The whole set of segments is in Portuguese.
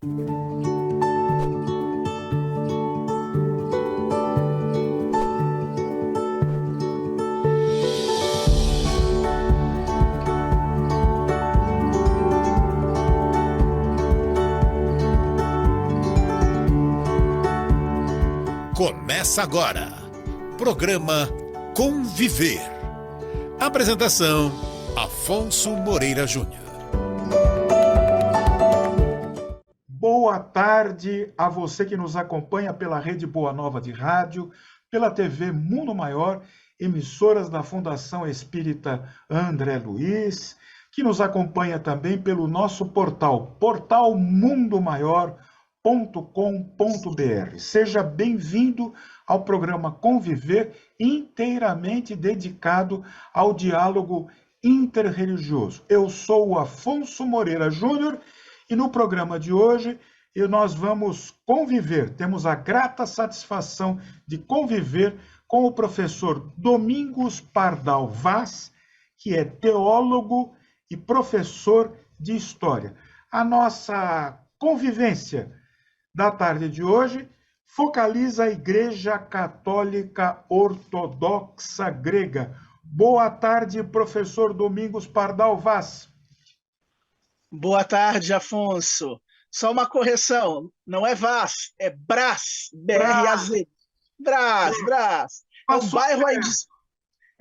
Começa agora, programa Conviver. Apresentação, Afonso Moreira Júnior. Boa tarde a você que nos acompanha pela Rede Boa Nova de Rádio, pela TV Mundo Maior, emissoras da Fundação Espírita André Luiz, que nos acompanha também pelo nosso portal, portalmundomaior.com.br. Seja bem-vindo ao programa Conviver, inteiramente dedicado ao diálogo interreligioso. Eu sou o Afonso Moreira Júnior e no programa de hoje nós vamos conviver, temos a grata satisfação de conviver com o professor Domingos Pardal Vaz, que é teólogo e professor de História. A nossa convivência da tarde de hoje focaliza a Igreja Católica Ortodoxa Grega. Boa tarde, professor Domingos Pardal Vaz. Boa tarde, Afonso. Só uma correção, não é Vaz, é Brás, B-R-A-Z. Brás.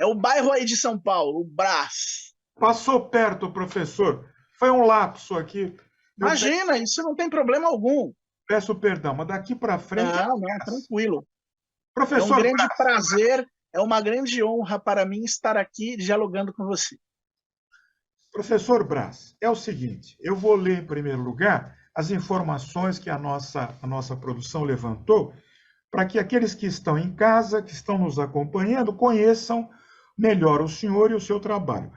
É o bairro aí de São Paulo, o Brás. Passou perto, professor. Foi um lapso aqui. Imagina, isso não tem problema algum. Peço perdão, mas daqui para frente... Não, tranquilo. Professor, é um grande prazer, é uma grande honra para mim estar aqui dialogando com você. Professor Brás, é o seguinte, eu vou ler em primeiro lugar as informações que a nossa produção levantou, para que aqueles que estão em casa, que estão nos acompanhando, conheçam melhor o senhor e o seu trabalho.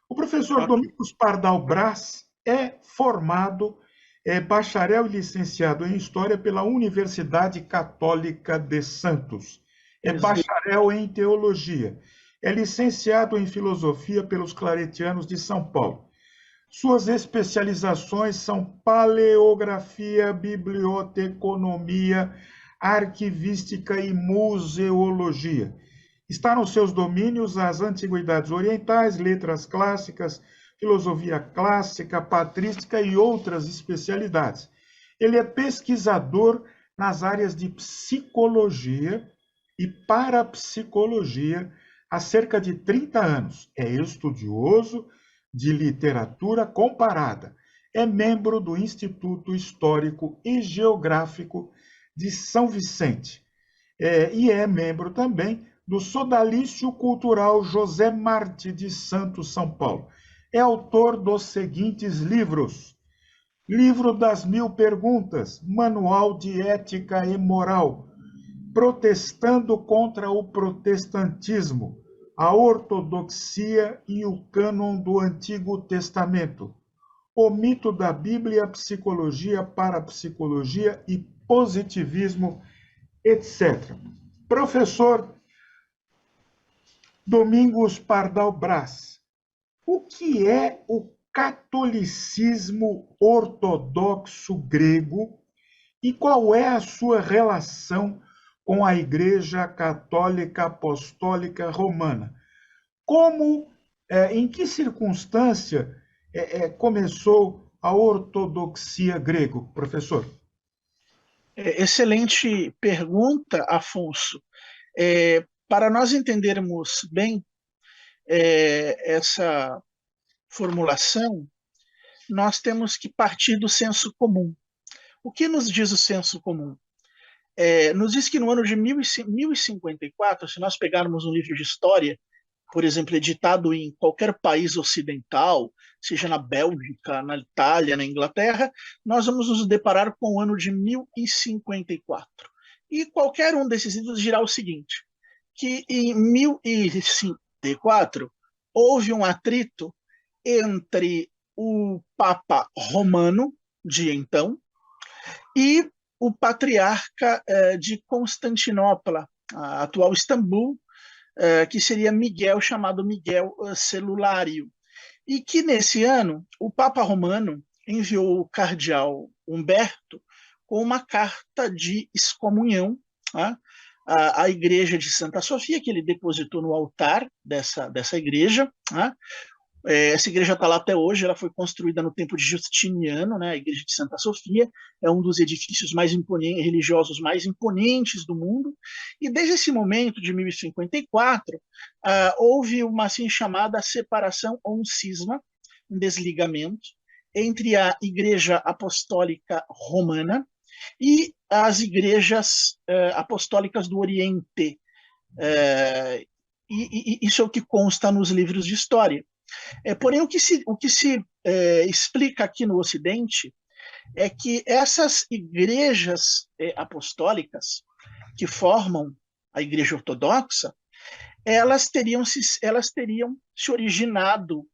O professor Domingos Pardal Brás é formado, bacharel e licenciado em História pela Universidade Católica de Santos. É bacharel em Teologia. É licenciado em Filosofia pelos Claretianos de São Paulo. Suas especializações são Paleografia, Biblioteconomia, Arquivística e Museologia. Está nos seus domínios as Antiguidades Orientais, Letras Clássicas, Filosofia Clássica, Patrística e outras especialidades. Ele é pesquisador nas áreas de Psicologia e Parapsicologia há cerca de 30 anos. É estudioso de literatura comparada. É membro do Instituto Histórico e Geográfico de São Vicente. E é membro também do Sodalício Cultural José Marti de Santos, São Paulo. É autor dos seguintes livros: Livro das Mil Perguntas, Manual de Ética e Moral, Protestando contra o Protestantismo, a Ortodoxia e o Cânon do Antigo Testamento, O Mito da Bíblia, Psicologia, Parapsicologia e Positivismo, etc. Professor Domingos Pardal Brás, o que é o catolicismo ortodoxo grego e qual é a sua relação com a Igreja Católica Apostólica Romana? Como, em que circunstância começou a ortodoxia grego, professor? Excelente pergunta, Afonso. Para nós entendermos bem essa formulação, nós temos que partir do senso comum. O que nos diz o senso comum? Nos diz que no ano de 1054, se nós pegarmos um livro de história, por exemplo, editado em qualquer país ocidental, seja na Bélgica, na Itália, na Inglaterra, nós vamos nos deparar com o ano de 1054. E qualquer um desses livros dirá o seguinte, que em 1054 houve um atrito entre o Papa Romano de então e o patriarca de Constantinopla, a atual Istambul, que seria Miguel, chamado Miguel Celulário. E que nesse ano, o Papa Romano enviou o cardeal Humberto com uma carta de excomunhão, tá, à igreja de Santa Sofia, que ele depositou no altar dessa igreja. Tá? Essa igreja está lá até hoje, ela foi construída no tempo de Justiniano, né, a igreja de Santa Sofia, é um dos edifícios religiosos mais imponentes do mundo, e desde esse momento, de 1054, houve uma assim chamada separação ou um cisma, um desligamento, entre a Igreja Apostólica Romana e as igrejas apostólicas do Oriente. E isso é o que consta nos livros de história. Porém, o que se explica aqui no Ocidente é que essas igrejas apostólicas que formam a Igreja Ortodoxa, elas teriam se originado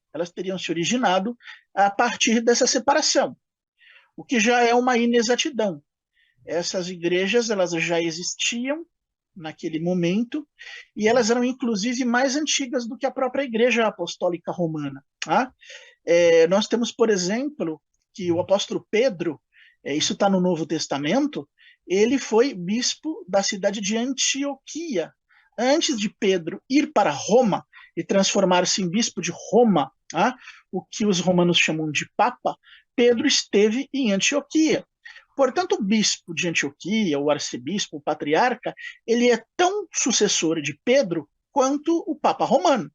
a partir dessa separação, o que já é uma inexatidão. Essas igrejas elas já existiam naquele momento, e elas eram inclusive mais antigas do que a própria Igreja Apostólica Romana. Tá? Nós temos, por exemplo, que o apóstolo Pedro, isso está no Novo Testamento, ele foi bispo da cidade de Antioquia. Antes de Pedro ir para Roma e transformar-se em bispo de Roma, tá? O que os romanos chamam de Papa, Pedro esteve em Antioquia. Portanto, o bispo de Antioquia, o arcebispo, o patriarca, ele é tão sucessor de Pedro quanto o Papa Romano.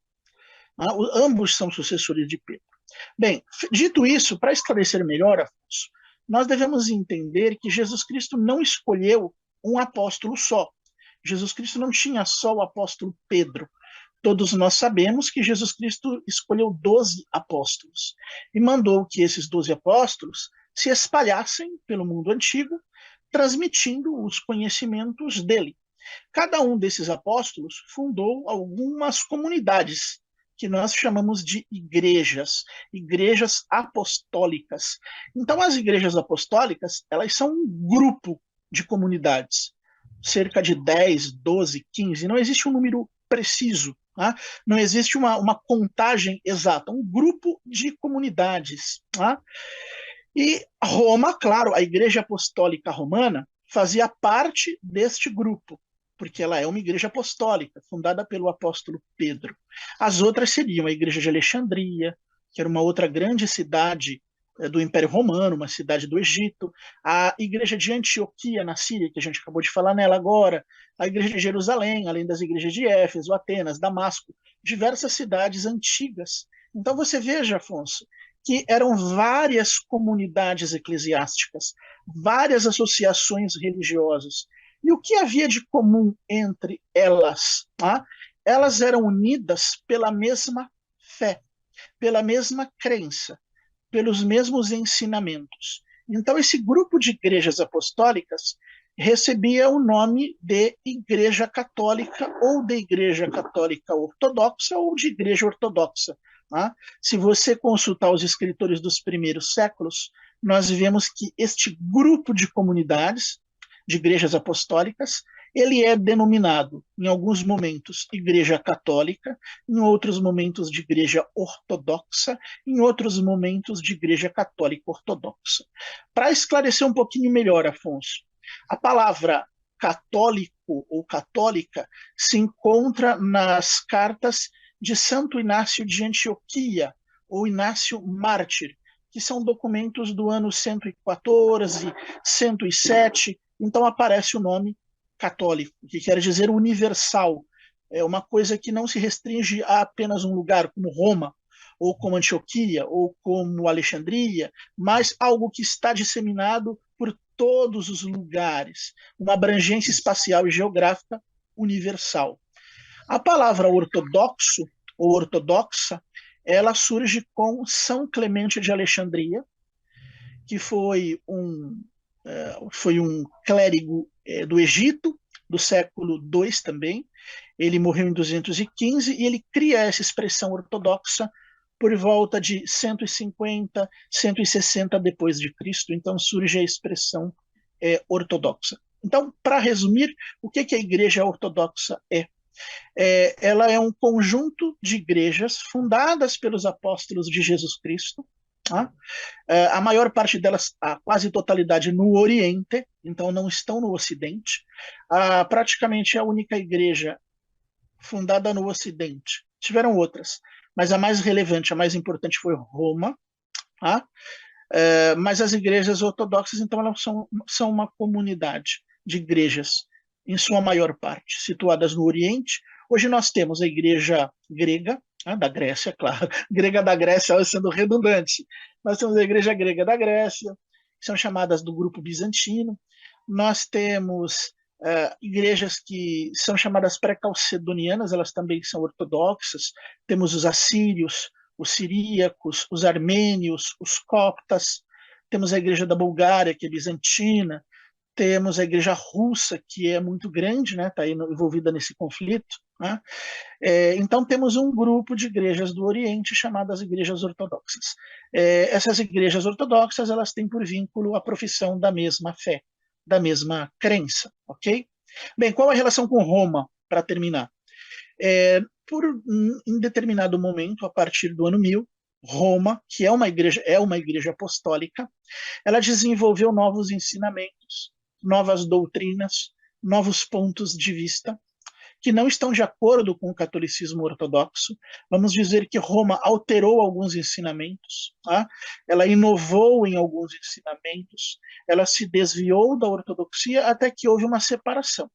Ambos são sucessores de Pedro. Bem, dito isso, para esclarecer melhor, Afonso, nós devemos entender que Jesus Cristo não escolheu um apóstolo só. Jesus Cristo não tinha só o apóstolo Pedro. Todos nós sabemos que Jesus Cristo escolheu 12 apóstolos e mandou que esses 12 apóstolos se espalhassem pelo mundo antigo, transmitindo os conhecimentos dele. Cada um desses apóstolos fundou algumas comunidades, que nós chamamos de igrejas apostólicas. Então, as igrejas apostólicas, elas são um grupo de comunidades, cerca de 10, 12, 15, não existe um número preciso, tá? Não existe uma contagem exata, um grupo de comunidades. Tá? E Roma, claro, a Igreja Apostólica Romana fazia parte deste grupo, porque ela é uma igreja apostólica, fundada pelo apóstolo Pedro. As outras seriam a Igreja de Alexandria, que era uma outra grande cidade do Império Romano, uma cidade do Egito, a Igreja de Antioquia, na Síria, que a gente acabou de falar nela agora, a Igreja de Jerusalém, além das igrejas de Éfeso, Atenas, Damasco, diversas cidades antigas. Então você veja, Afonso, que eram várias comunidades eclesiásticas, várias associações religiosas. E o que havia de comum entre elas? Tá? Elas eram unidas pela mesma fé, pela mesma crença, pelos mesmos ensinamentos. Então, esse grupo de igrejas apostólicas recebia o nome de Igreja Católica, ou de Igreja Católica Ortodoxa, ou de Igreja Ortodoxa. Tá? Se você consultar os escritores dos primeiros séculos, nós vemos que este grupo de comunidades, de igrejas apostólicas, ele é denominado, em alguns momentos, Igreja Católica, em outros momentos de Igreja Ortodoxa, em outros momentos de Igreja Católica Ortodoxa. Para esclarecer um pouquinho melhor, Afonso, a palavra católico ou católica se encontra nas cartas de Santo Inácio de Antioquia, ou Inácio Mártir, que são documentos do ano 114, 107, então aparece o nome católico, que quer dizer universal. É uma coisa que não se restringe a apenas um lugar, como Roma, ou como Antioquia, ou como Alexandria, mas algo que está disseminado por todos os lugares, uma abrangência espacial e geográfica universal. A palavra ortodoxo ou ortodoxa, ela surge com São Clemente de Alexandria, que foi um clérigo do Egito, do século II também. Ele morreu em 215 e ele cria essa expressão ortodoxa por volta de 150, 160 depois de Cristo. Então surge a expressão ortodoxa. Então, para resumir, o que a Igreja Ortodoxa é? Ela é um conjunto de igrejas fundadas pelos apóstolos de Jesus Cristo, Tá? A maior parte delas, a quase totalidade, no Oriente, então não estão no Ocidente. Praticamente a única igreja fundada no Ocidente. Tiveram outras, mas a mais relevante, a mais importante foi Roma. Tá? Mas as igrejas ortodoxas, então, elas são uma comunidade de igrejas, em sua maior parte, situadas no Oriente. Hoje nós temos a igreja grega, da Grécia, claro, grega da Grécia, sendo redundante. Nós temos a igreja grega da Grécia, que são chamadas do grupo bizantino. Nós temos igrejas que são chamadas pré-calcedonianas, elas também são ortodoxas. Temos os assírios, os siríacos, os armênios, os coptas. Temos a igreja da Bulgária, que é bizantina. Temos a igreja russa, que é muito grande, né? Está envolvida nesse conflito. Né? Então, temos um grupo de igrejas do Oriente chamadas igrejas ortodoxas. Essas igrejas ortodoxas, elas têm por vínculo a profissão da mesma fé, da mesma crença, ok? Bem, qual a relação com Roma, para terminar? Em determinado momento, a partir do ano 1000, Roma, que é uma igreja apostólica, ela desenvolveu novos ensinamentos, novas doutrinas, novos pontos de vista, que não estão de acordo com o catolicismo ortodoxo. Vamos dizer que Roma alterou alguns ensinamentos, tá? Ela inovou em alguns ensinamentos, ela se desviou da ortodoxia até que houve uma separação.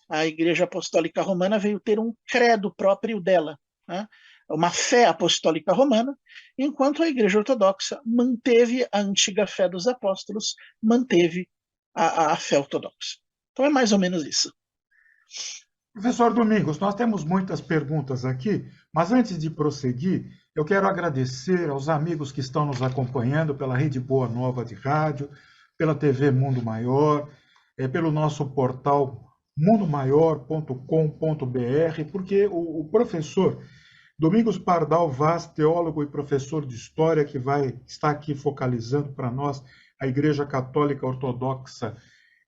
A Igreja Apostólica Romana veio ter um credo próprio dela, né? Uma fé apostólica romana, enquanto a Igreja Ortodoxa manteve a antiga fé dos apóstolos, manteve a fé ortodoxa. Então é mais ou menos isso. Professor Domingos, nós temos muitas perguntas aqui, mas antes de prosseguir, eu quero agradecer aos amigos que estão nos acompanhando pela Rede Boa Nova de Rádio, pela TV Mundo Maior, pelo nosso portal mundomaior.com.br, porque o professor Domingos Pardal Vaz, teólogo e professor de História, que vai estar aqui focalizando para nós a Igreja Católica Ortodoxa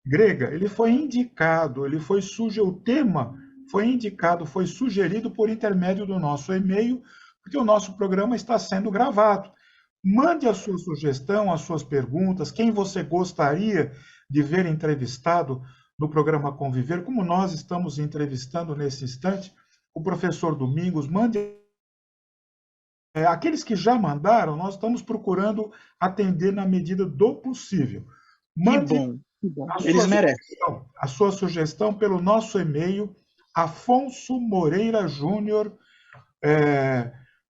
Grega, ele foi indicado, o tema foi indicado, foi sugerido por intermédio do nosso e-mail, porque o nosso programa está sendo gravado. Mande a sua sugestão, as suas perguntas, quem você gostaria de ver entrevistado no programa Conviver, como nós estamos entrevistando nesse instante o professor Domingos. Mande. Aqueles que já mandaram, nós estamos procurando atender na medida do possível. Mande que bom. Eles merecem. A sua sugestão pelo nosso e-mail, Afonso Moreira Júnior,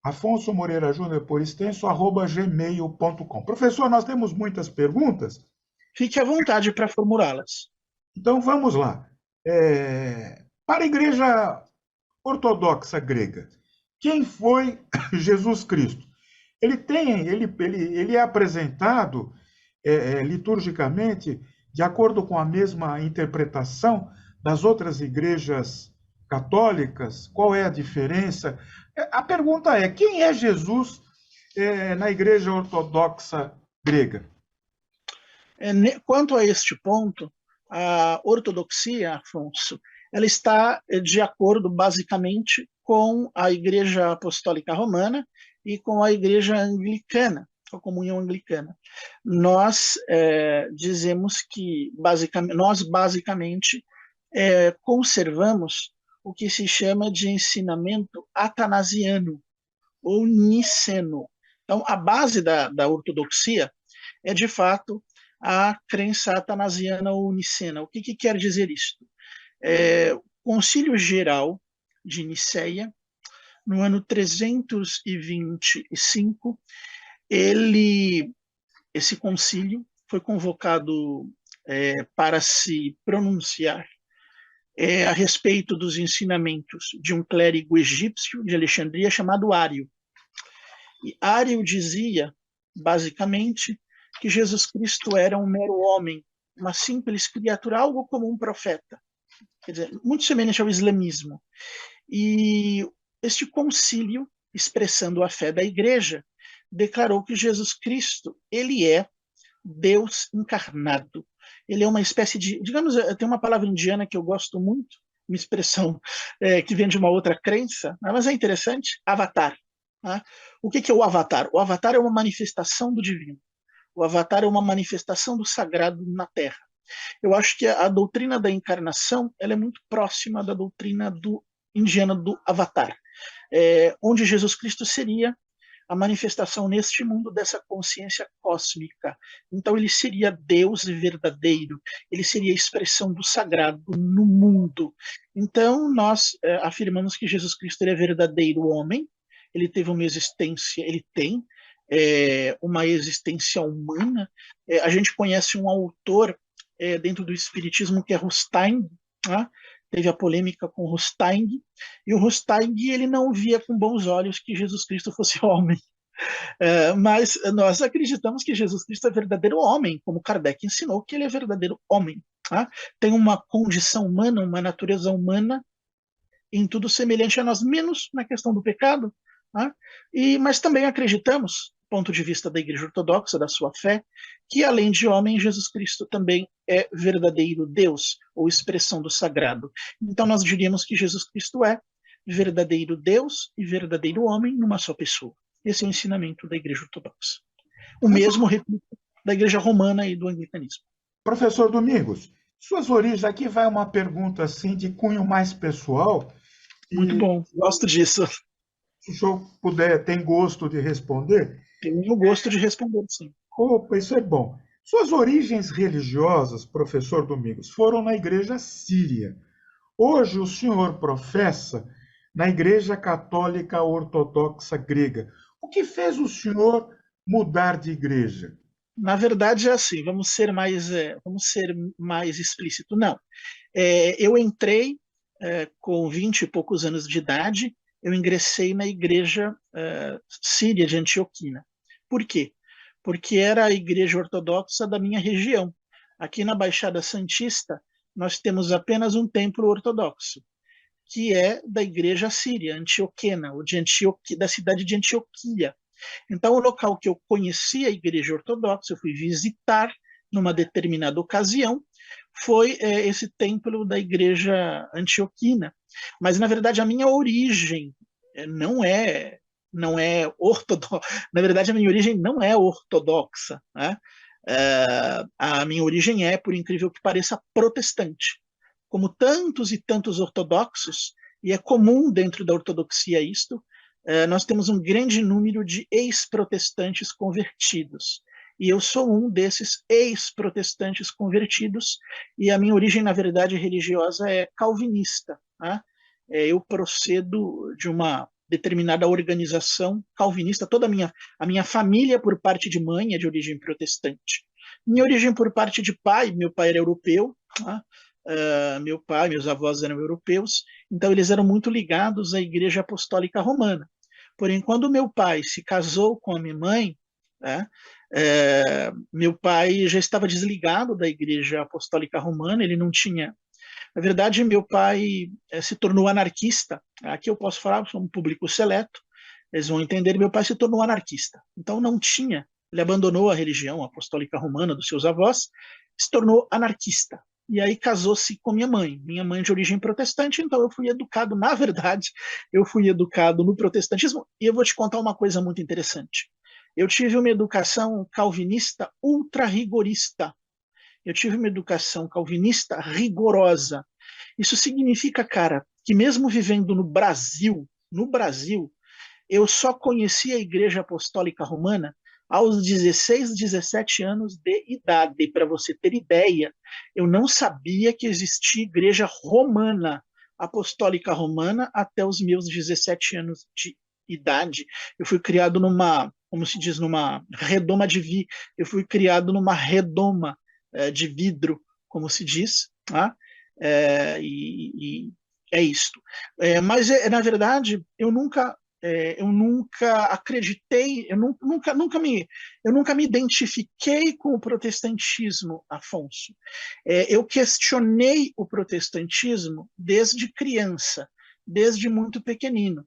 Afonso Moreira Júnior, por extenso, @gmail.com. Professor, nós temos muitas perguntas. Fique à vontade para formulá-las. Então, vamos lá. Para a Igreja Ortodoxa Grega, quem foi Jesus Cristo? Ele é apresentado liturgicamente de acordo com a mesma interpretação das outras igrejas católicas? Qual é a diferença? A pergunta é: quem é Jesus na Igreja Ortodoxa Grega? Quanto a este ponto, a ortodoxia, Afonso, ela está de acordo basicamente com a Igreja Apostólica Romana e com a Igreja Anglicana, a Comunhão Anglicana. Nós dizemos que nós basicamente conservamos o que se chama de ensinamento atanasiano ou niceno. Então, a base da ortodoxia é, de fato, a crença atanasiana ou nicena. O que quer dizer isso? O Concílio Geral de Niceia, no ano 325, esse concílio foi convocado para se pronunciar a respeito dos ensinamentos de um clérigo egípcio de Alexandria chamado Ário. E Ário dizia, basicamente, que Jesus Cristo era um mero homem, uma simples criatura, algo como um profeta. Quer dizer, muito semelhante ao islamismo. E este concílio, expressando a fé da igreja, declarou que Jesus Cristo, ele é Deus encarnado. Ele é uma espécie de, digamos, tem uma palavra indiana que eu gosto muito, uma expressão que vem de uma outra crença, mas é interessante, avatar. Tá? O que é o Avatar? O Avatar é uma manifestação do divino. O Avatar é uma manifestação do sagrado na Terra. Eu acho que a doutrina da encarnação ela é muito próxima da doutrina indiana do Avatar, onde Jesus Cristo seria a manifestação neste mundo dessa consciência cósmica. Então ele seria Deus verdadeiro, ele seria a expressão do sagrado no mundo. Então nós afirmamos que Jesus Cristo ele é verdadeiro homem, ele teve uma existência, ele tem uma existência humana. A gente conhece um autor dentro do Espiritismo que é Rustain, né? Teve a polêmica com Rustain, e o Rustain ele não via com bons olhos que Jesus Cristo fosse homem. Mas nós acreditamos que Jesus Cristo é verdadeiro homem, como Kardec ensinou que ele é verdadeiro homem. Tá? Tem uma condição humana, uma natureza humana em tudo semelhante a nós, menos na questão do pecado. Tá? Mas também acreditamos, do ponto de vista da Igreja Ortodoxa, da sua fé, que além de homem, Jesus Cristo também é verdadeiro Deus, ou expressão do sagrado. Então nós diríamos que Jesus Cristo é verdadeiro Deus e verdadeiro homem numa só pessoa. Esse é o ensinamento da Igreja Ortodoxa. O mesmo, repito, da Igreja Romana e do Anglicanismo. Professor Domingos, suas origens, aqui vai uma pergunta assim de cunho mais pessoal. Muito bom, gosto disso. Se o senhor puder, tem gosto de responder? Tenho gosto de responder, sim. Opa, isso é bom. Suas origens religiosas, professor Domingos, foram na Igreja Síria. Hoje o senhor professa na Igreja Católica Ortodoxa Grega. O que fez o senhor mudar de igreja? Na verdade é assim, vamos ser mais explícito. Não, eu entrei com 20 e poucos anos de idade, eu ingressei na Igreja Síria de Antioquina. Por quê? Porque era a igreja ortodoxa da minha região. Aqui na Baixada Santista, nós temos apenas um templo ortodoxo, que é da igreja síria, antioquena, ou da cidade de Antioquia. Então, o local que eu conheci a igreja ortodoxa, eu fui visitar numa determinada ocasião, foi esse templo da igreja antioquina. Mas, na verdade, a minha origem não é ortodoxa. Na verdade, a minha origem não é ortodoxa. Né? A minha origem é, por incrível que pareça, protestante. Como tantos e tantos ortodoxos, e é comum dentro da ortodoxia isto, nós temos um grande número de ex-protestantes convertidos. E eu sou um desses ex-protestantes convertidos, e a minha origem, na verdade, religiosa é calvinista. Né? Eu procedo de uma determinada organização calvinista. Toda a minha família, por parte de mãe, é de origem protestante. Minha origem por parte de pai, meu pai era europeu, né? Meu pai, meus avós eram europeus, então eles eram muito ligados à Igreja Apostólica Romana. Porém, quando meu pai se casou com a minha mãe, né, meu pai já estava desligado da Igreja Apostólica Romana, ele não tinha. Na verdade, meu pai se tornou anarquista. Aqui eu posso falar, sou um público seleto, eles vão entender, meu pai se tornou anarquista. Então não tinha, ele abandonou a religião apostólica romana dos seus avós, se tornou anarquista. E aí casou-se com minha mãe de origem protestante, então eu fui educado, na verdade, eu fui educado no protestantismo, e eu vou te contar uma coisa muito interessante. Eu tive uma educação calvinista ultra rigorista. Eu tive uma educação calvinista rigorosa. Isso significa, cara, que mesmo vivendo no Brasil, eu só conheci a Igreja Apostólica Romana aos 16, 17 anos de idade. Para você ter ideia, eu não sabia que existia Igreja Romana, Apostólica Romana, até os meus 17 anos de idade. Eu fui criado como se diz, numa redoma eu fui criado numa redoma de vidro, como se diz, tá? E é isto. Mas, na verdade, eu nunca acreditei, eu nunca me identifiquei com o protestantismo, Afonso. Eu questionei o protestantismo desde criança, desde muito pequenino.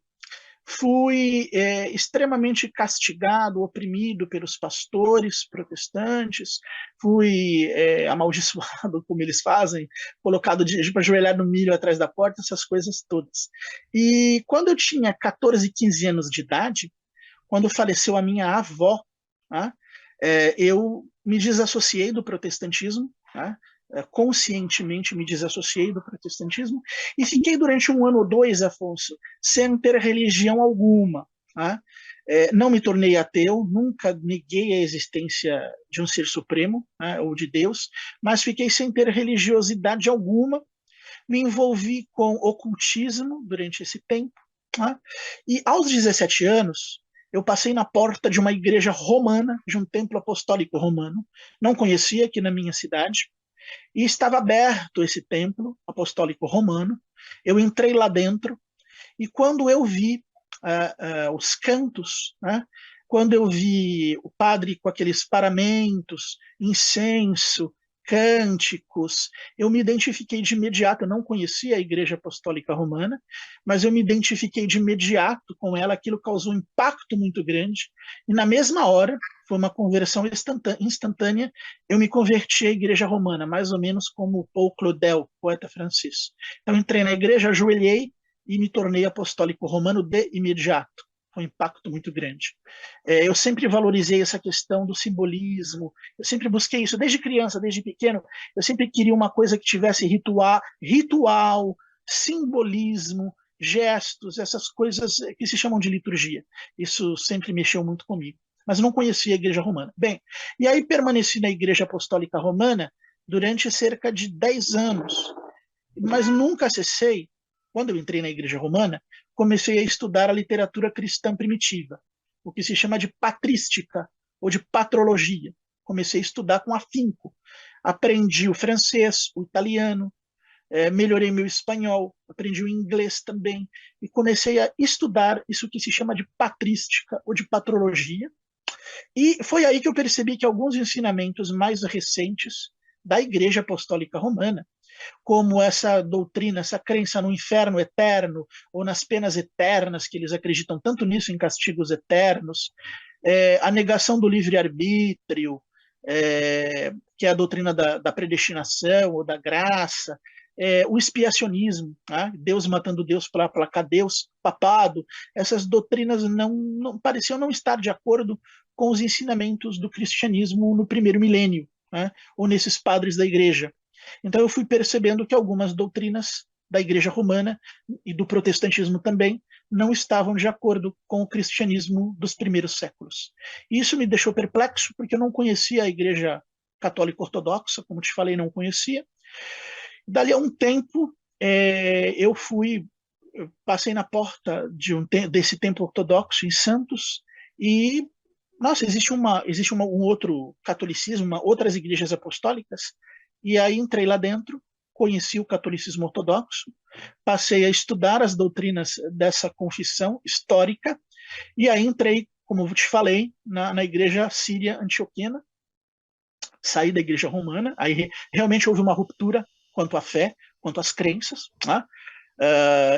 Fui extremamente castigado, oprimido pelos pastores protestantes, fui amaldiçoado, como eles fazem, colocado para ajoelhar no milho atrás da porta, essas coisas todas. E quando eu tinha 14, 15 anos de idade, quando faleceu a minha avó, tá? Eu me desassociei do protestantismo, tá? Conscientemente me desassociei do protestantismo e fiquei durante 1 ano ou 2, Afonso, sem ter religião alguma. Tá? Não me tornei ateu, nunca neguei a existência de um ser supremo, tá? Ou de Deus, mas fiquei sem ter religiosidade alguma. Me envolvi com ocultismo durante esse tempo. Tá? E aos 17 anos, eu passei na porta de uma igreja romana, de um templo apostólico romano, não conhecia aqui na minha cidade, e estava aberto esse templo apostólico romano. Eu entrei lá dentro e quando eu vi os cantos, né, quando eu vi o padre com aqueles paramentos, incenso, cânticos, eu me identifiquei de imediato. Eu não conhecia a Igreja Apostólica Romana, mas eu me identifiquei de imediato com ela. Aquilo causou um impacto muito grande. E na mesma hora, foi uma conversão instantânea, eu me converti à Igreja Romana, mais ou menos como Paul Claudel, poeta francês. Então, entrei na igreja, ajoelhei e me tornei apostólico romano de imediato. Foi um impacto muito grande. Eu sempre valorizei essa questão do simbolismo, eu sempre busquei isso, desde criança, desde pequeno, eu sempre queria uma coisa que tivesse ritual, simbolismo, gestos, essas coisas que se chamam de liturgia. Isso sempre mexeu muito comigo. Mas não conhecia a Igreja Romana. Bem, e aí permaneci na Igreja Apostólica Romana durante cerca de 10 anos, mas nunca cessei. Quando eu entrei na Igreja Romana, comecei a estudar a literatura cristã primitiva, o que se chama de patrística ou de patrologia. Comecei a estudar com afinco. Aprendi o francês, o italiano, melhorei meu espanhol, aprendi o inglês também, e comecei a estudar isso que se chama de patrística ou de patrologia. E foi aí que eu percebi que alguns ensinamentos mais recentes da Igreja Apostólica Romana, como essa doutrina, essa crença no inferno eterno ou nas penas eternas, que eles acreditam tanto nisso, em castigos eternos, a negação do livre-arbítrio, que é a doutrina da predestinação ou da graça, o expiacionismo, né? Deus matando Deus para aplacar Deus, papado, essas doutrinas pareciam não estar de acordo com os ensinamentos do cristianismo no primeiro milênio, né? Ou nesses padres da igreja. Então eu fui percebendo que algumas doutrinas da Igreja Romana e do protestantismo também não estavam de acordo com o cristianismo dos primeiros séculos. E isso me deixou perplexo, porque eu não conhecia a Igreja Católica Ortodoxa, como te falei, não conhecia. Dali a um tempo, eu passei na porta desse templo ortodoxo em Santos e, nossa, existe um outro catolicismo, outras igrejas apostólicas. E aí entrei lá dentro, conheci o catolicismo ortodoxo, passei a estudar as doutrinas dessa confissão histórica, e aí entrei, como eu te falei, na igreja síria antioquina, saí da igreja romana, aí realmente houve uma ruptura quanto à fé, quanto às crenças, né?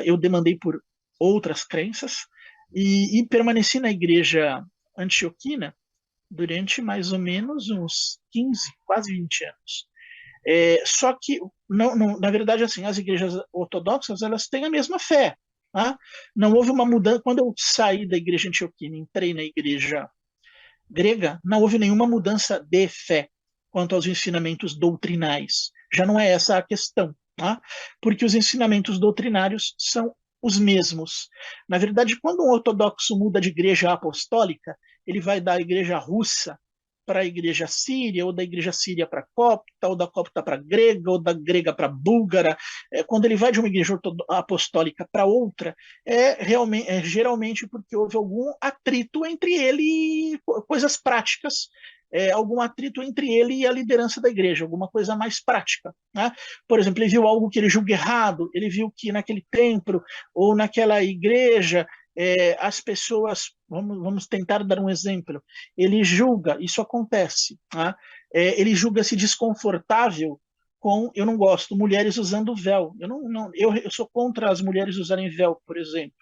Eu demandei por outras crenças, e permaneci na igreja antioquina durante mais ou menos uns 15, quase 20 anos. Só que, na verdade, assim, as igrejas ortodoxas elas têm a mesma fé. Tá? Não houve uma mudança. Quando eu saí da igreja antioquina e entrei na igreja grega, não houve nenhuma mudança de fé quanto aos ensinamentos doutrinais. Já não é essa a questão, tá? Porque os ensinamentos doutrinários são os mesmos. Na verdade, quando um ortodoxo muda de igreja apostólica, ele vai da igreja russa para a igreja síria, ou da igreja síria para a copta, ou da copta para a grega, ou da grega para a búlgara. Quando ele vai de uma igreja apostólica para outra, geralmente porque houve algum atrito entre ele, coisas práticas, algum atrito entre ele e a liderança da igreja, alguma coisa mais prática. Né? Por exemplo, ele viu algo que ele julga errado, ele viu que naquele templo ou naquela igreja as pessoas, vamos tentar dar um exemplo, ele julga, isso acontece, né? Ele julga-se desconfortável com, eu não gosto, mulheres usando véu, eu sou contra as mulheres usarem véu, por exemplo,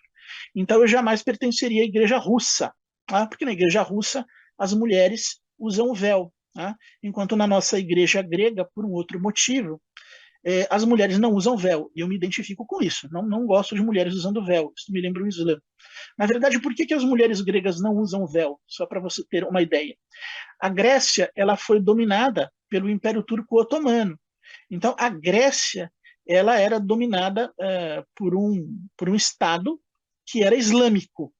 então eu jamais pertenceria à igreja russa, né? Porque na igreja russa as mulheres usam véu, né? Enquanto na nossa igreja grega, por um outro motivo, as mulheres não usam véu, e eu me identifico com isso. Não gosto de mulheres usando véu, isso me lembra o Islã. Na verdade, por que as mulheres gregas não usam véu? Só para você ter uma ideia. A Grécia, ela foi dominada pelo Império Turco Otomano. Então, a Grécia, ela era dominada por um Estado que era islâmico.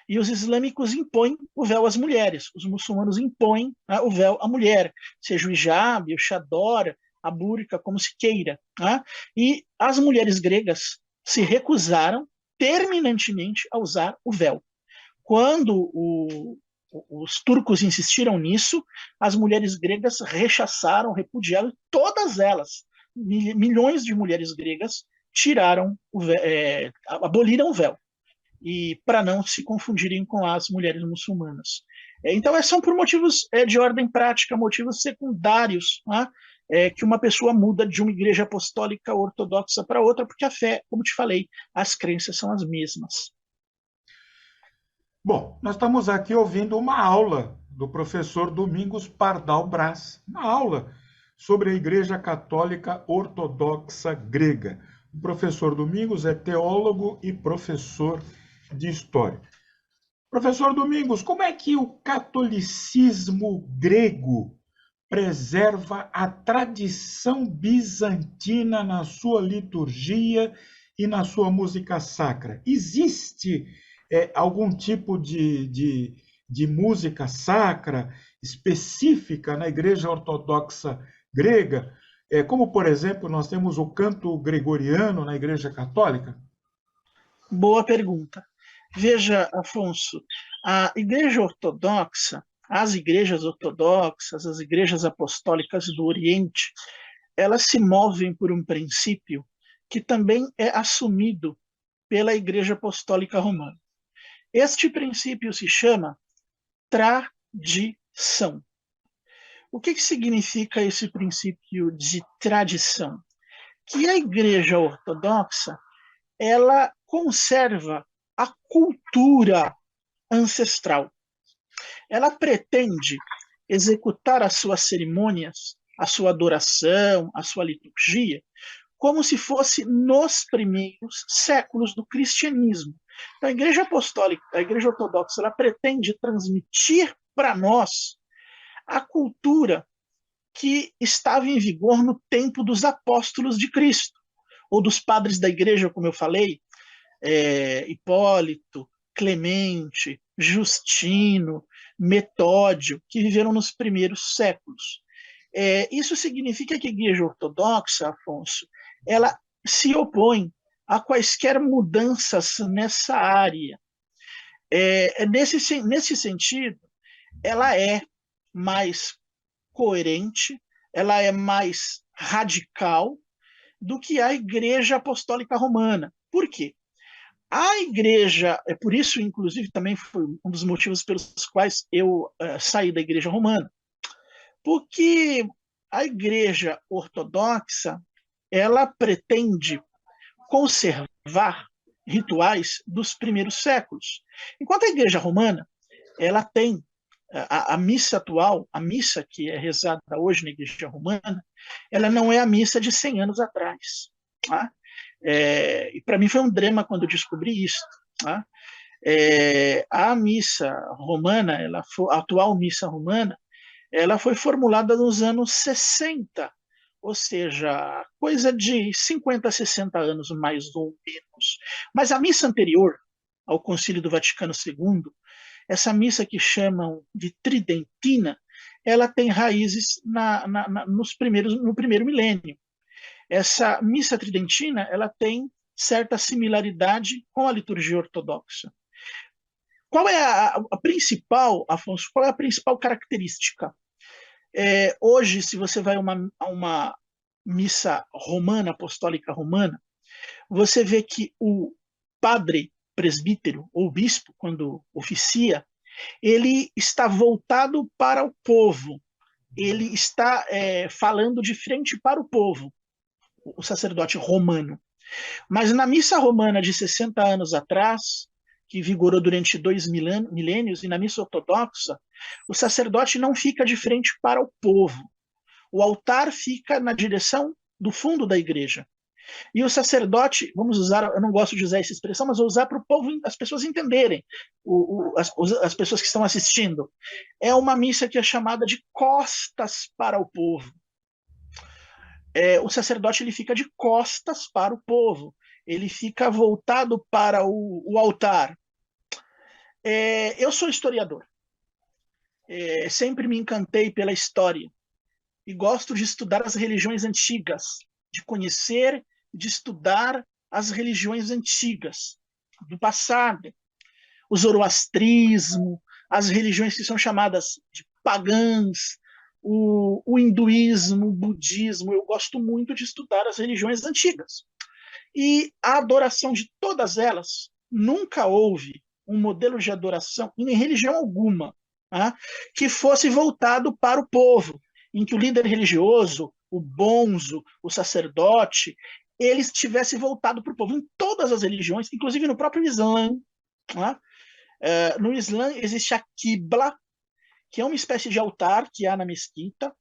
E os islâmicos impõem o véu às mulheres, os muçulmanos impõem, né, o véu à mulher, seja o hijab, o chador, a burca, como se queira. Né? E as mulheres gregas se recusaram terminantemente a usar o véu. Quando os turcos insistiram nisso, as mulheres gregas rechaçaram, repudiaram, todas elas, milhões de mulheres gregas, aboliram o véu, e para não se confundirem com as mulheres muçulmanas. Então, são por motivos de ordem prática, motivos secundários, né? Que uma pessoa muda de uma igreja apostólica ortodoxa para outra, porque a fé, como te falei, as crenças são as mesmas. Bom, nós estamos aqui ouvindo uma aula do professor Domingos Pardal Braz, uma aula sobre a Igreja Católica Ortodoxa Grega. O professor Domingos é teólogo e professor de História. Professor Domingos, como é que o catolicismo grego preserva a tradição bizantina na sua liturgia e na sua música sacra? Existe algum tipo de música sacra específica na Igreja Ortodoxa grega? Como, por exemplo, nós temos o canto gregoriano na Igreja Católica? Boa pergunta. Veja, Afonso, a Igreja Ortodoxa, as igrejas ortodoxas, as igrejas apostólicas do Oriente, elas se movem por um princípio que também é assumido pela Igreja Apostólica Romana. Este princípio se chama tradição. O que significa esse princípio de tradição? Que a Igreja Ortodoxa, ela conserva a cultura ancestral. Ela pretende executar as suas cerimônias, a sua adoração, a sua liturgia, como se fosse nos primeiros séculos do cristianismo. Então, a Igreja Apostólica, a Igreja Ortodoxa, ela pretende transmitir para nós a cultura que estava em vigor no tempo dos apóstolos de Cristo, ou dos padres da igreja, como eu falei, Hipólito, Clemente, Justino, Metódio, que viveram nos primeiros séculos. Isso significa que a Igreja Ortodoxa, Afonso, ela se opõe a quaisquer mudanças nessa área. Nesse sentido, ela é mais coerente, ela é mais radical do que a Igreja Apostólica Romana. Por quê? A Igreja, por isso, inclusive, também foi um dos motivos pelos quais eu saí da Igreja Romana, porque a Igreja Ortodoxa, ela pretende conservar rituais dos primeiros séculos, enquanto a Igreja Romana, ela tem a missa atual, a missa que é rezada hoje na Igreja Romana, ela não é a missa de 100 anos atrás. Tá? E para mim foi um drama quando eu descobri isso. Tá? A missa romana, a atual missa romana, ela foi formulada nos anos 60, ou seja, coisa de 50 a 60 anos, mais ou menos. Mas a missa anterior, ao Concílio do Vaticano II, essa missa que chamam de tridentina, ela tem raízes no primeiro milênio. Essa missa tridentina, ela tem certa similaridade com a liturgia ortodoxa. Qual é a principal, Afonso, qual é a principal característica? Hoje, se você vai a uma missa romana, apostólica romana, você vê que o padre presbítero ou bispo, quando oficia, ele está voltado para o povo, ele está falando de frente para o povo, o sacerdote romano. Mas na missa romana de 60 anos atrás, que vigorou durante 2 milênios, e na missa ortodoxa, o sacerdote não fica de frente para o povo. O altar fica na direção do fundo da igreja. E o sacerdote, vamos usar, eu não gosto de usar essa expressão, mas vou usar para o povo, as pessoas entenderem, as pessoas que estão assistindo. É uma missa que é chamada de costas para o povo. O sacerdote ele fica de costas para o povo, ele fica voltado para o altar. Eu sou historiador, sempre me encantei pela história e gosto de estudar as religiões antigas, de conhecer, de estudar as religiões antigas do passado, o zoroastrismo, as religiões que são chamadas de pagãs, o hinduísmo, o budismo. Eu gosto muito de estudar as religiões antigas. E a adoração de todas elas, nunca houve um modelo de adoração em religião alguma, tá, que fosse voltado para o povo, em que o líder religioso, o bonzo, o sacerdote, ele estivesse voltado para o povo. Em todas as religiões, inclusive no próprio Islã, tá? No Islã existe a Qibla, que é uma espécie de altar que há na mesquita,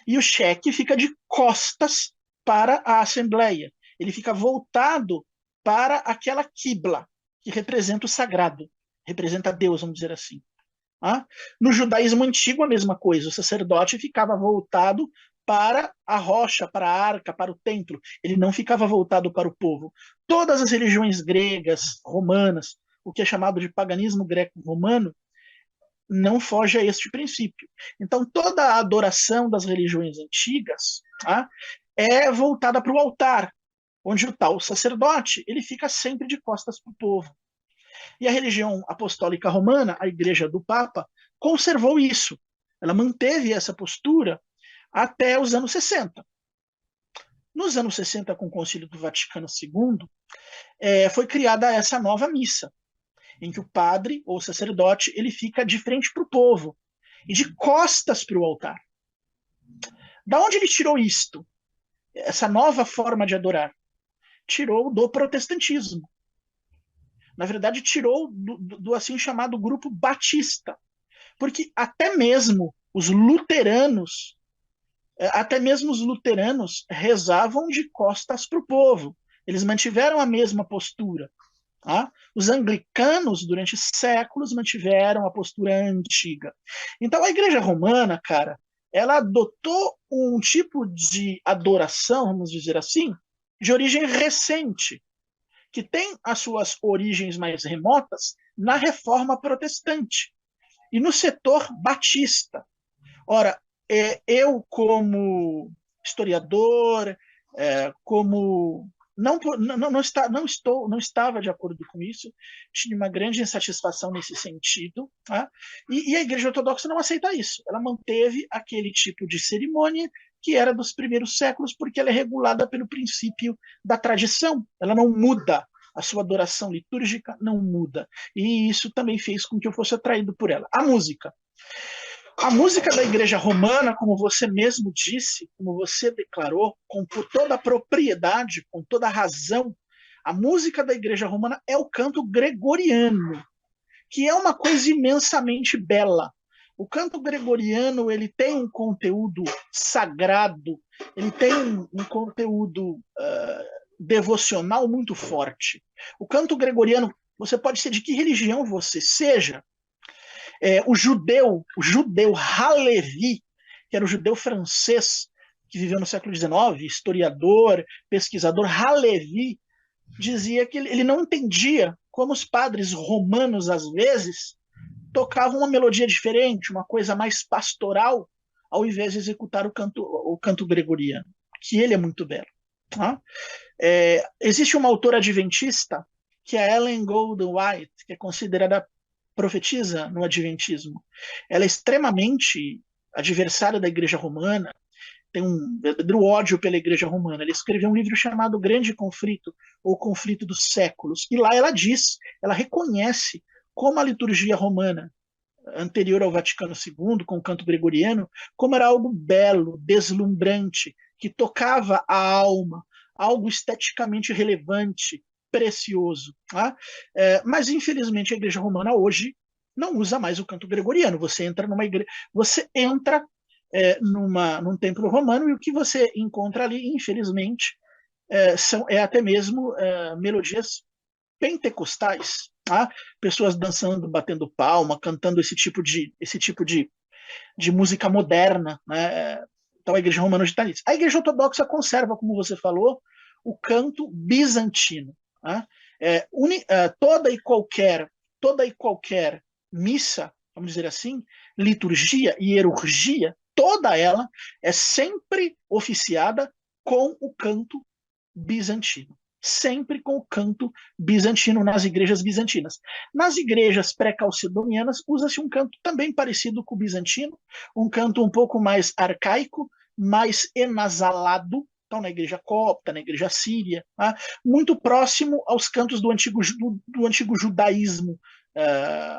e o cheque fica de costas para a assembleia. Ele fica voltado para aquela Qibla, que representa o sagrado, representa Deus, vamos dizer assim. No judaísmo antigo, a mesma coisa. O sacerdote ficava voltado para a rocha, para a arca, para o templo. Ele não ficava voltado para o povo. Todas as religiões gregas, romanas, o que é chamado de paganismo greco-romano, não foge a este princípio. Então, toda a adoração das religiões antigas é voltada para o altar, onde o tal sacerdote ele fica sempre de costas para o povo. E a religião apostólica romana, a Igreja do Papa, conservou isso. Ela manteve essa postura até os anos 60. Nos anos 60, com o Concílio do Vaticano II, foi criada essa nova missa, em que o padre ou o sacerdote ele fica de frente para o povo e de costas para o altar. Da onde ele tirou isto? Essa nova forma de adorar? Tirou do protestantismo. Na verdade, tirou do assim chamado grupo batista. Porque até mesmo os luteranos rezavam de costas para o povo. Eles mantiveram a mesma postura. Os anglicanos, durante séculos, mantiveram a postura antiga. Então, a Igreja Romana, cara, ela adotou um tipo de adoração, vamos dizer assim, de origem recente, que tem as suas origens mais remotas na Reforma Protestante e no setor batista. Ora, eu, como historiador, como não estava de acordo com isso, tinha uma grande insatisfação nesse sentido, e a Igreja Ortodoxa não aceita isso. Ela manteve aquele tipo de cerimônia que era dos primeiros séculos, porque ela é regulada pelo princípio da tradição. Ela não muda, a sua adoração litúrgica não muda. E isso também fez com que eu fosse atraído por ela. A música. A música da Igreja Romana, como você mesmo disse, como você declarou, com toda a propriedade, com toda a razão, a música da Igreja Romana é o canto gregoriano, que é uma coisa imensamente bela. O canto gregoriano ele tem um conteúdo sagrado, ele tem um conteúdo devocional muito forte. O canto gregoriano, você pode ser de que religião você seja, o judeu Halevi, que era o judeu francês que viveu no século XIX, historiador, pesquisador, Halevi, dizia que ele não entendia como os padres romanos, às vezes, tocavam uma melodia diferente, uma coisa mais pastoral, ao invés de executar o canto gregoriano, que ele é muito belo. Existe uma autora adventista, que é Ellen Goldman White, que é considerada profetisa no adventismo. Ela é extremamente adversária da Igreja Romana, tem um verdadeiro ódio pela Igreja Romana. Ela escreveu um livro chamado Grande Conflito, ou Conflito dos Séculos, e lá ela reconhece como a liturgia romana, anterior ao Vaticano II, com o canto gregoriano, como era algo belo, deslumbrante, que tocava a alma, algo esteticamente relevante, precioso. Mas, infelizmente, a Igreja Romana hoje não usa mais o canto gregoriano. Você entra numa igreja, você entra num templo romano, e o que você encontra ali, infelizmente, são até mesmo melodias pentecostais, tá? Pessoas dançando, batendo palma, cantando esse tipo de música moderna, né? Então a Igreja Romana está nisso. A Igreja Ortodoxa conserva, como você falou, o canto bizantino. Né? Toda e qualquer missa, vamos dizer assim, liturgia e hierurgia, toda ela é sempre oficiada com o canto bizantino. Sempre com o canto bizantino nas igrejas bizantinas. Nas igrejas pré-calcedonianas, usa-se um canto também parecido com o bizantino, um canto um pouco mais arcaico, mais enasalado, então na igreja copta, na igreja síria, tá? Muito próximo aos cantos do antigo judaísmo,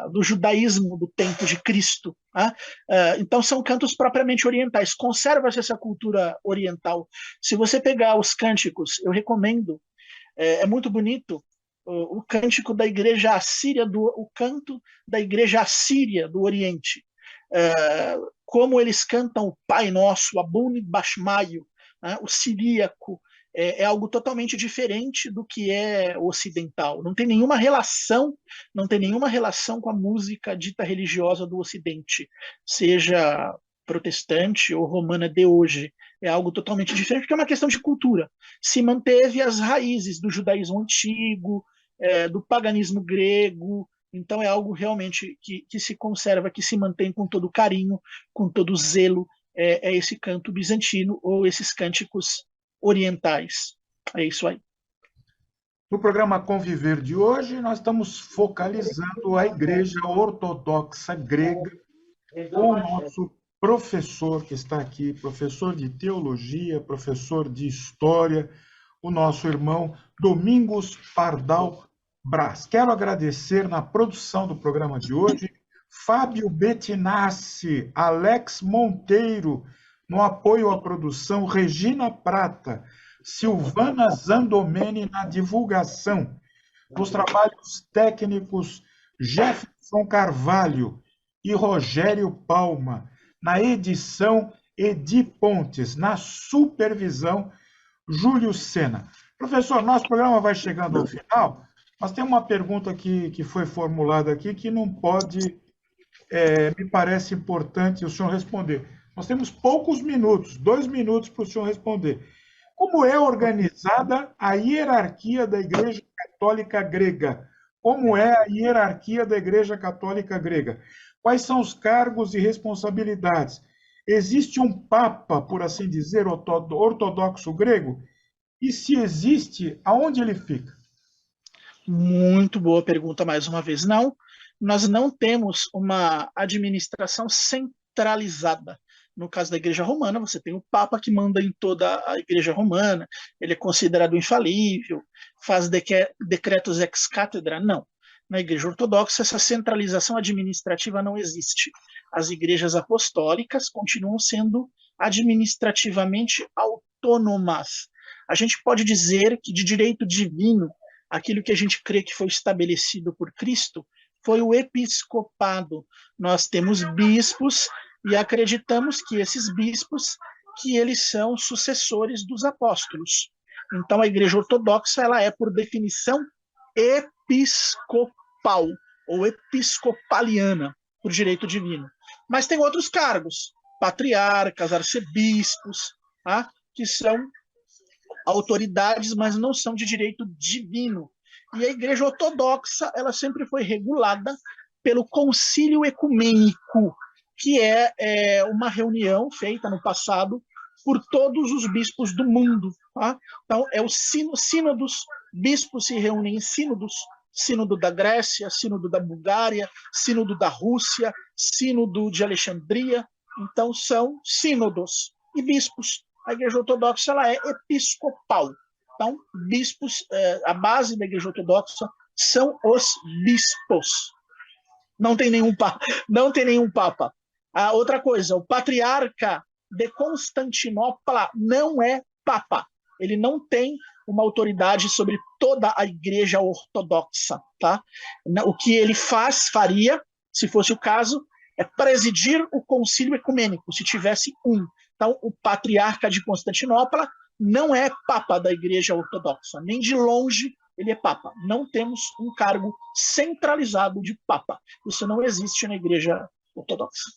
do judaísmo do tempo de Cristo. Tá? Então são cantos propriamente orientais. Conserva-se essa cultura oriental. Se você pegar os cânticos, eu recomendo, é muito bonito o cântico da igreja assíria, o canto da igreja assíria do Oriente. Como eles cantam o Pai Nosso, Abune Bashmaio, né? O siríaco, é algo totalmente diferente do que é o ocidental. Não tem nenhuma relação com a música dita religiosa do Ocidente, seja protestante ou romana de hoje. É algo totalmente diferente, porque é uma questão de cultura. Se manteve as raízes do judaísmo antigo, do paganismo grego. Então é algo realmente que se conserva, que se mantém com todo carinho, com todo zelo. É esse canto bizantino ou esses cânticos orientais. É isso aí. No programa Conviver de hoje, nós estamos focalizando a Igreja Ortodoxa Grega com o nosso professor que está aqui, professor de teologia, professor de história, o nosso irmão Domingos Pardal Braz. Quero agradecer na produção do programa de hoje Fábio Bettinassi, Alex Monteiro, no apoio à produção, Regina Prata, Silvana Zandomeni na divulgação, nos trabalhos técnicos, Jefferson Carvalho e Rogério Palma, na edição, Edi Pontes, na supervisão, Júlio Sena. Professor, nosso programa vai chegando ao final, mas tem uma pergunta que foi formulada aqui que não pode, me parece importante o senhor responder. Nós temos poucos minutos, 2 minutos para o senhor responder. Como é organizada a hierarquia da Igreja Católica Grega? Como é a hierarquia da Igreja Católica Grega? Quais são os cargos e responsabilidades? Existe um Papa, por assim dizer, ortodoxo grego? E se existe, aonde ele fica? Muito boa pergunta mais uma vez. Não, nós não temos uma administração centralizada. No caso da Igreja Romana, você tem o Papa que manda em toda a Igreja Romana, ele é considerado infalível, faz decretos ex cátedra. Não. Na Igreja Ortodoxa, essa centralização administrativa não existe. As igrejas apostólicas continuam sendo administrativamente autônomas. A gente pode dizer que, de direito divino, aquilo que a gente crê que foi estabelecido por Cristo foi o episcopado. Nós temos bispos e acreditamos que esses bispos, que eles são sucessores dos apóstolos. Então a Igreja Ortodoxa, ela é, por definição, episcopal ou episcopaliana, por direito divino. Mas tem outros cargos, patriarcas, arcebispos, tá? Que são autoridades, mas não são de direito divino. E a Igreja Ortodoxa, ela sempre foi regulada pelo Concílio Ecumênico, que é uma reunião feita no passado por todos os bispos do mundo. Tá? Então, é o sínodos, bispos se reúnem em sínodos, sínodo da Grécia, sínodo da Bulgária, sínodo da Rússia, sínodo de Alexandria. Então, são sínodos e bispos. A Igreja Ortodoxa, ela é episcopal. Então, bispos, a base da Igreja Ortodoxa são os bispos. Não tem nenhum papa. Não tem nenhum papa. Outra coisa, o patriarca de Constantinopla não é papa. Ele não tem uma autoridade sobre toda a Igreja Ortodoxa. Tá? O que ele faria, se fosse o caso, é presidir o concílio ecumênico, se tivesse um. Então, o patriarca de Constantinopla não é papa da Igreja Ortodoxa, nem de longe ele é papa. Não temos um cargo centralizado de papa. Isso não existe na Igreja Ortodoxa.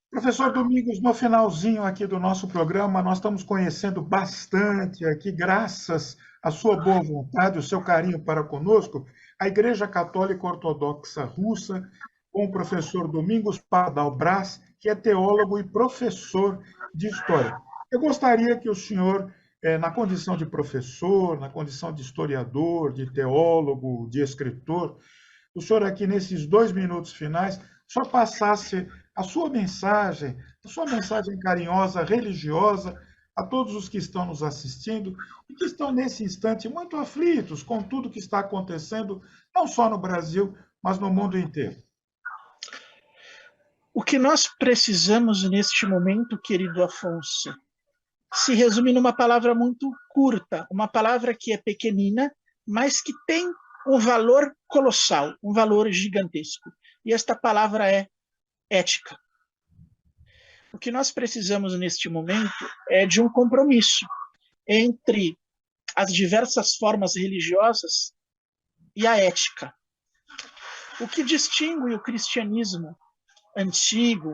Professor Domingos, no finalzinho aqui do nosso programa, nós estamos conhecendo bastante aqui, graças à sua boa vontade, o seu carinho para conosco, a Igreja Católica Ortodoxa Russa, com o professor Domingos Pardal Braz, que é teólogo e professor de História. Eu gostaria que o senhor, na condição de professor, na condição de historiador, de teólogo, de escritor, o senhor aqui nesses 2 minutos finais, só passasse a sua mensagem carinhosa, religiosa, a todos os que estão nos assistindo e que estão nesse instante muito aflitos com tudo que está acontecendo, não só no Brasil, mas no mundo inteiro. O que nós precisamos neste momento, querido Afonso, se resume numa palavra muito curta, uma palavra que é pequenina, mas que tem um valor colossal, um valor gigantesco. E esta palavra é ética. O que nós precisamos neste momento é de um compromisso entre as diversas formas religiosas e a ética. O que distingue o cristianismo antigo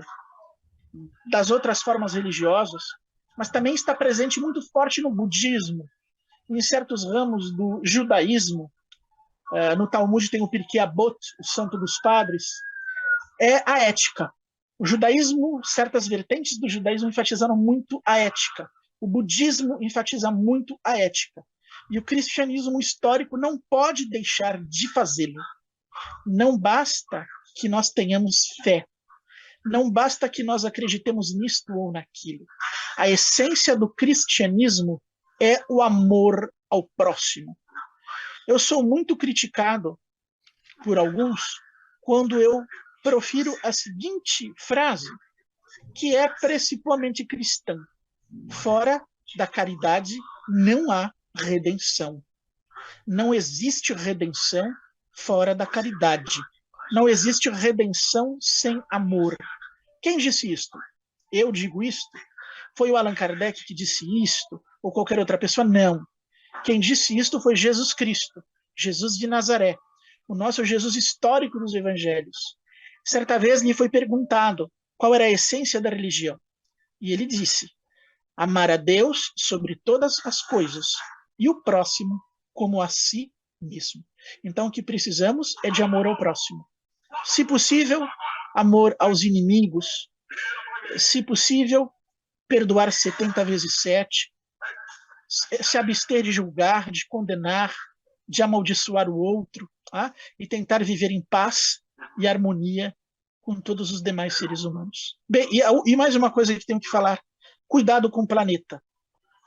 das outras formas religiosas, mas também está presente muito forte no budismo, em certos ramos do judaísmo. No Talmud tem o Pirkei Avot, o Santo dos Padres, é a ética. O judaísmo, certas vertentes do judaísmo enfatizaram muito a ética. O budismo enfatiza muito a ética. E o cristianismo histórico não pode deixar de fazê-lo. Não basta que nós tenhamos fé. Não basta que nós acreditemos nisto ou naquilo. A essência do cristianismo é o amor ao próximo. Eu sou muito criticado por alguns quando eu profiro a seguinte frase, que é principalmente cristã: fora da caridade não há redenção. Não existe redenção fora da caridade. Não existe redenção sem amor. Quem disse isto? Eu digo isto? Foi o Allan Kardec que disse isto? Ou qualquer outra pessoa? Não. Quem disse isto foi Jesus Cristo, Jesus de Nazaré, o nosso Jesus histórico dos evangelhos. Certa vez lhe foi perguntado qual era a essência da religião. E ele disse: amar a Deus sobre todas as coisas e o próximo como a si mesmo. Então o que precisamos é de amor ao próximo. Se possível, amor aos inimigos. Se possível, perdoar 70 vezes 7. Se abster de julgar, de condenar, de amaldiçoar o outro, e tentar viver em paz e harmonia com todos os demais seres humanos. Bem, e mais uma coisa que tenho que falar: cuidado com o planeta.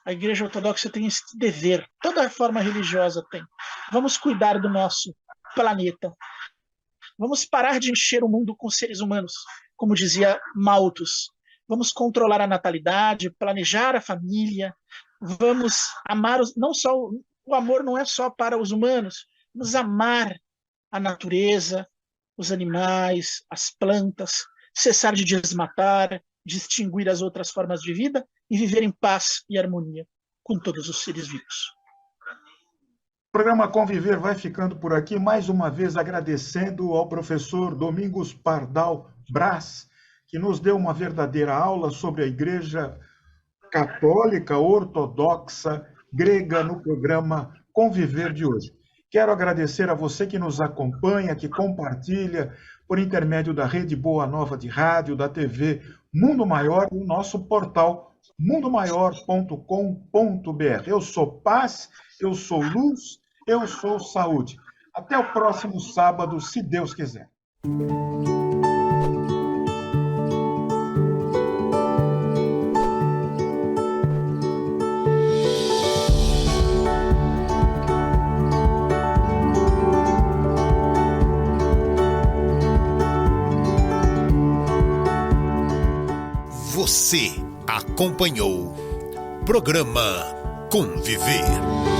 A Igreja Ortodoxa tem esse dever, toda forma religiosa tem. Vamos cuidar do nosso planeta. Vamos parar de encher o mundo com seres humanos, como dizia Malthus. Vamos controlar a natalidade, planejar a família. Vamos amar não só o amor não é só para os humanos, vamos amar a natureza, os animais, as plantas, cessar de desmatar, distinguir as outras formas de vida e viver em paz e harmonia com todos os seres vivos. O programa Conviver vai ficando por aqui, mais uma vez agradecendo ao professor Domingos Pardal Braz, que nos deu uma verdadeira aula sobre a Igreja Católica Ortodoxa Grega no programa Conviver de hoje. Quero agradecer a você que nos acompanha, que compartilha por intermédio da Rede Boa Nova de Rádio, da TV Mundo Maior e o nosso portal mundomaior.com.br. Eu sou paz, eu sou luz, eu sou saúde. Até o próximo sábado, se Deus quiser. Você acompanhou programa Conviver.